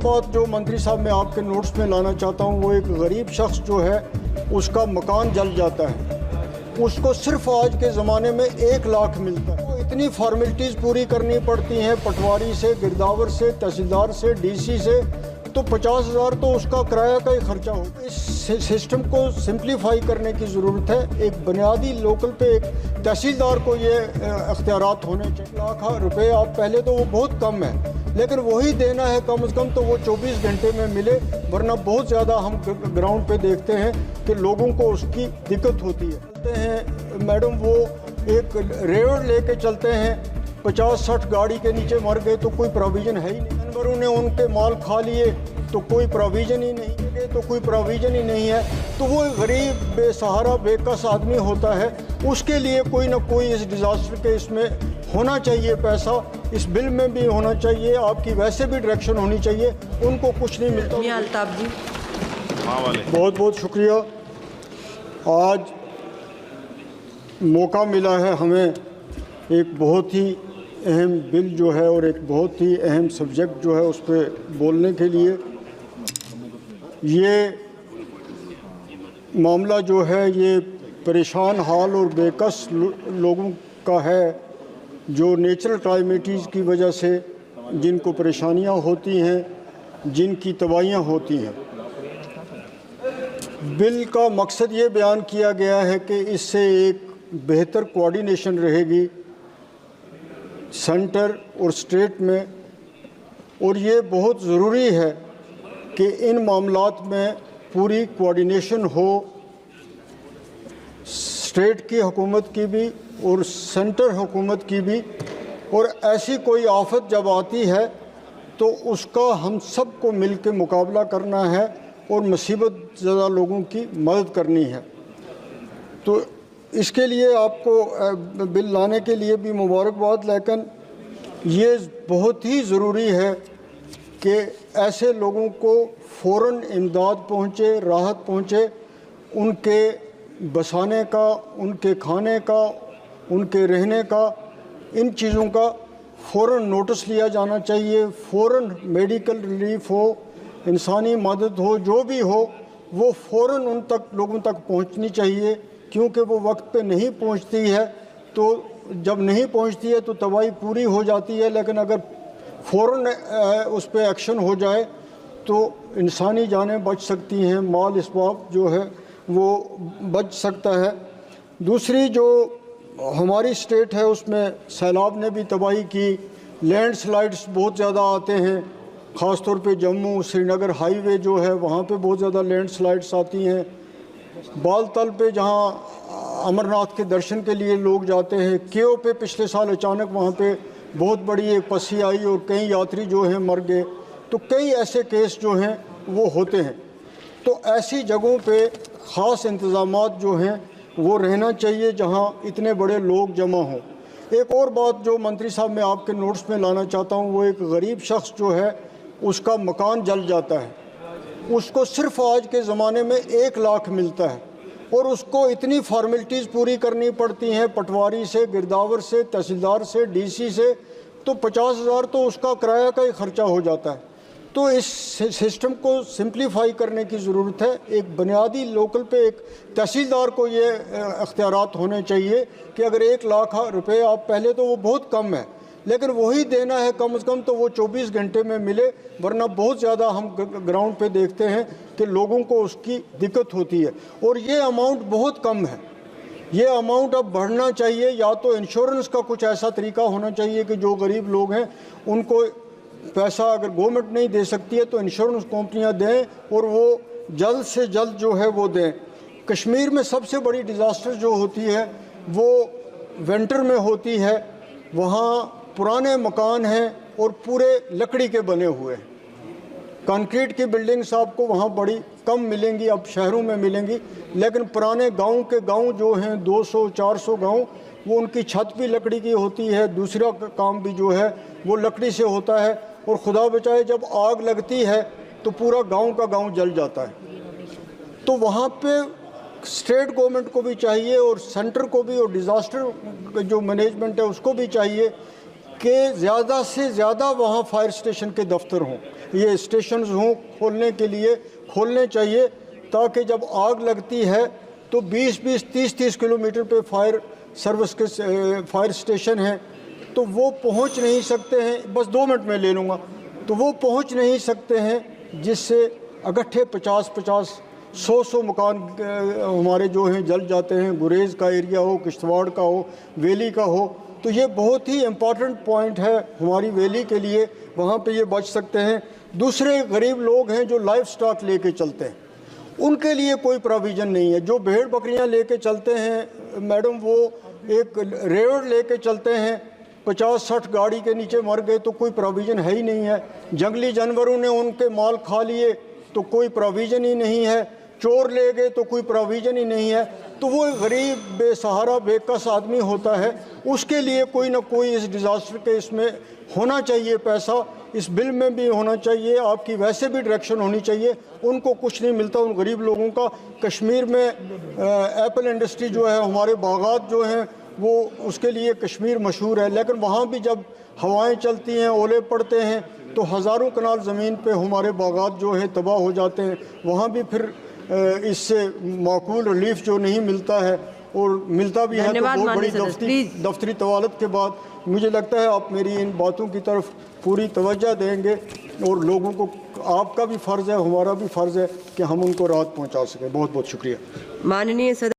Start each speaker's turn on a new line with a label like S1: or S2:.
S1: बात जो मंत्री साहब मैं आपके नोट्स में लाना चाहता हूँ, वो एक गरीब शख्स जो है उसका मकान जल जाता है, उसको सिर्फ आज के ज़माने में 1 लाख मिलता है। तो इतनी फॉर्मेलिटीज़ पूरी करनी पड़ती हैं, पटवारी से, गिरदावर से, तहसीलदार से, डीसी से, तो 50,000 तो उसका किराया का ही खर्चा हो। इस सिस्टम को सिंप्लीफाई करने की ज़रूरत है। एक बुनियादी लोकल पे एक तहसीलदार को ये अख्तियारात होने चाहिए। लाख रुपए आप पहले तो वो बहुत कम है, लेकिन वही देना है कम से कम तो वो 24 घंटे में मिले, वरना बहुत ज़्यादा हम ग्राउंड पे देखते हैं कि लोगों को उसकी दिक्कत होती है। चलते हैं मैडम, वो एक रेवड़ लेके चलते हैं, 50-60 गाड़ी के नीचे मर गए तो कोई प्रोविज़न है ही नहीं। जानवरों ने उनके माल खा लिए तो कोई प्रोविज़न ही नहीं है, तो कोई प्रोविज़न ही नहीं है। तो वो गरीब बेसहारा बेकस आदमी होता है, उसके लिए कोई ना कोई इस डिज़ास्टर के इसमें होना चाहिए पैसा, इस बिल में भी होना चाहिए, आपकी वैसे भी डायरेक्शन होनी चाहिए। उनको कुछ नहीं मिलता।
S2: अल्ताफ जी,
S1: बहुत बहुत शुक्रिया। आज मौका मिला है हमें एक बहुत ही अहम बिल जो है और एक बहुत ही अहम सब्जेक्ट जो है उस पर बोलने के लिए। ये मामला जो है ये परेशान हाल और बेकस लोगों का है, जो नेचुरल क्लाइमेटीज़ की वजह से जिनको परेशानियां होती हैं, जिनकी तबाहियां होती हैं। बिल का मकसद ये बयान किया गया है कि इससे एक बेहतर कोऑर्डिनेशन रहेगी सेंटर और स्टेट में, और ये बहुत ज़रूरी है कि इन मामलात में पूरी कोऑर्डिनेशन हो, स्टेट की हुकूमत की भी और सेंटर हुकूमत की भी। और ऐसी कोई आफत जब आती है तो उसका हम सब को मिल के मुकाबला करना है और मुसीबत ज़्यादा लोगों की मदद करनी है। तो इसके लिए आपको बिल लाने के लिए भी मुबारकबाद, लेकिन ये बहुत ही ज़रूरी है कि ऐसे लोगों को फ़ौरन इमदाद पहुँचे, राहत पहुँचे, उनके बसाने का, उनके खाने का, उनके रहने का, इन चीज़ों का फ़ौरन नोटिस लिया जाना चाहिए। फ़ौरन मेडिकल रिलीफ हो, इंसानी मदद हो, जो भी हो वो फ़ौरन उन तक लोगों तक पहुंचनी चाहिए, क्योंकि वो वक्त पे नहीं पहुंचती है तो जब नहीं पहुंचती है तो तबाही पूरी हो जाती है। लेकिन अगर फ़ौरन उस पर एक्शन हो जाए तो इंसानी जानें बच सकती हैं, माल इसबाब जो है वो बच सकता है। दूसरी जो हमारी स्टेट है उसमें सैलाब ने भी तबाही की, लैंडस्लाइड्स बहुत ज़्यादा आते हैं, ख़ास तौर पे जम्मू श्रीनगर हाईवे जो है वहाँ पे बहुत ज़्यादा लैंडस्लाइड्स आती हैं। बालतल पे जहाँ अमरनाथ के दर्शन के लिए लोग जाते हैं, केओ पे पिछले साल अचानक वहाँ पे बहुत बड़ी एक पसी आई और कई यात्री जो हैं मर गए। तो कई ऐसे केस जो हैं वो होते हैं। तो ऐसी जगहों पे ख़ास इंतज़ामात जो हैं वो रहना चाहिए जहाँ इतने बड़े लोग जमा हों। एक और बात जो मंत्री साहब मैं आपके नोट्स में लाना चाहता हूँ, वो एक गरीब शख्स जो है उसका मकान जल जाता है, उसको सिर्फ आज के ज़माने में 1 लाख मिलता है, और उसको इतनी फॉर्मेलिटीज़ पूरी करनी पड़ती हैं, पटवारी से, गिरदावर से, तहसीलदार से, डीसी से, तो 50,000 तो उसका किराया का ही खर्चा हो जाता है। तो इस सिस्टम को सिंप्लीफाई करने की ज़रूरत है। एक बुनियादी लोकल पे एक तहसीलदार को ये अख्तियारात होने चाहिए कि अगर 1 लाख रुपए आप पहले तो वो बहुत कम है, लेकिन वही देना है कम से कम तो वो 24 घंटे में मिले, वरना बहुत ज़्यादा हम ग्राउंड पे देखते हैं कि लोगों को उसकी दिक्कत होती है। और ये अमाउंट बहुत कम है, ये अमाउंट अब बढ़ना चाहिए। या तो इंश्योरेंस का कुछ ऐसा तरीका होना चाहिए कि जो गरीब लोग हैं उनको पैसा अगर गवर्नमेंट नहीं दे सकती है तो इंश्योरेंस कंपनियां दें, और वो जल्द से जल्द जो है वो दें। कश्मीर में सबसे बड़ी डिज़ास्टर जो होती है वो विंटर में होती है। वहाँ पुराने मकान हैं और पूरे लकड़ी के बने हुए हैं। कंक्रीट की बिल्डिंग्स आपको वहाँ बड़ी कम मिलेंगी, अब शहरों में मिलेंगी, लेकिन पुराने गांव के गांव जो हैं 200-400 गांव, वो उनकी छत भी लकड़ी की होती है, दूसरा काम भी जो है वो लकड़ी से होता है। और खुदा बचाए जब आग लगती है तो पूरा गांव का गांव जल जाता है। तो वहाँ पे स्टेट गवर्नमेंट को भी चाहिए और सेंटर को भी और डिज़ास्टर जो मैनेजमेंट है उसको भी चाहिए कि ज़्यादा से ज़्यादा वहाँ फायर स्टेशन के दफ्तर हों। ये स्टेशंस हों खोलने के लिए खोलने चाहिए, ताकि जब आग लगती है तो 20-20, 30-30 किलोमीटर पे फायर सर्विस के फायर स्टेशन हैं, तो वो पहुंच नहीं सकते हैं। बस 2 मिनट में ले लूँगा। तो वो पहुंच नहीं सकते हैं, जिससे इकट्ठे 50-50, 100 मकान हमारे जो हैं जल जाते हैं। गुरेज का एरिया हो, किश्तवाड़ का हो, वैली का हो, तो ये बहुत ही इम्पॉर्टेंट पॉइंट है हमारी वैली के लिए, वहाँ पे ये बच सकते हैं। दूसरे गरीब लोग हैं जो लाइफ स्टॉक लेके चलते हैं, उनके लिए कोई प्रोविज़न नहीं है। जो भेड़ बकरियां लेके चलते हैं मैडम, वो एक रेवड़ लेके चलते हैं, 50-60 गाड़ी के नीचे मर गए तो कोई प्रोविज़न है ही नहीं है। जंगली जानवरों ने उनके माल खा लिए तो कोई प्रोविज़न ही नहीं है। चोर ले गए तो कोई प्रोविज़न ही नहीं है। तो वो गरीब बेसहारा बेकस आदमी होता है, उसके लिए कोई ना कोई इस डिज़ास्टर के इसमें होना चाहिए पैसा। इस बिल में भी होना चाहिए, आपकी वैसे भी डायरेक्शन होनी चाहिए। उनको कुछ नहीं मिलता उन गरीब लोगों का। कश्मीर में एप्पल इंडस्ट्री जो है, हमारे बागात जो हैं वो उसके लिए कश्मीर मशहूर है, लेकिन वहाँ भी जब हवाएं चलती हैं, ओले पड़ते हैं, तो हज़ारों कनाल ज़मीन पे हमारे बागात जो है तबाह हो जाते हैं। वहाँ भी फिर इससे माकूल रिलीफ जो नहीं मिलता है, और मिलता भी है तो बहुत बड़ी दफ्तरी तवालत के बाद। मुझे लगता है आप मेरी इन बातों की तरफ पूरी तवज्जो देंगे, और लोगों को, आपका भी फ़र्ज़ है, हमारा भी फ़र्ज़ है कि हम उनको राहत पहुंचा सकें। बहुत बहुत शुक्रिया।
S2: माननीय सदस्य।